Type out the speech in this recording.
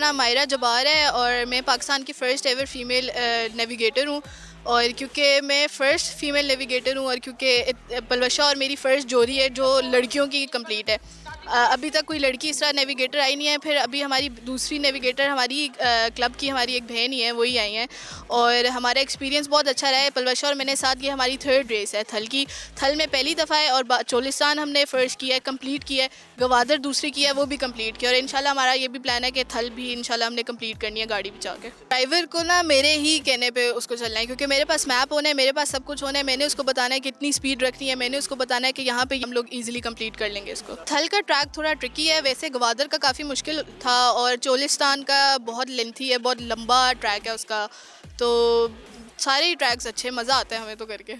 नाम मायरा जबार है और मैं पाकिस्तान की फ़र्स्ट एवर फ़ीमेल नेविगेटर हूँ। और क्योंकि मैं फ़र्स्ट फ़ीमेल नेविगेटर हूँ और क्योंकि पलवशा और मेरी फ़र्स्ट जोड़ी है जो लड़कियों की कंप्लीट है। अभी तक कोई लड़की इस तरह नेविगेटर आई नहीं है। फिर अभी हमारी दूसरी नेविगेटर हमारी क्लब की हमारी एक बहन ही है, वही आई हैं और हमारा एक्सपीरियंस बहुत अच्छा रहा है। पलवशा और मैंने साथ, ये हमारी थर्ड रेस है थल की। थल में पहली दफ़ा है और चोलिस्तान हमने फ़र्स्ट किया है, कंप्लीट किया है। गवादर दूसरी किया है, वो भी कंप्लीट किया और इंशाल्लाह हमारा ये भी प्लान है कि थल भी इंशाल्लाह हमने कंप्लीट करनी है गाड़ी बचा के। ड्राइवर को ना मेरे ही कहने पे उसको चलना है, क्योंकि मेरे पास मैप होना है, मेरे पास सब कुछ होना है। मैंने उसको बताना है कितनी स्पीड रखनी है, मैंने उसको बताना है कि यहाँ पे हम लोग ईजिली कंप्लीट कर लेंगे इसको। थल का ट्रैक थोड़ा ट्रिकी है, वैसे गवादर का काफ़ी मुश्किल था और चोलिस्तान का बहुत लेंथी है, बहुत लंबा ट्रैक है उसका। तो सारे ही ट्रैक्स अच्छे, मज़ा आता है हमें तो करके।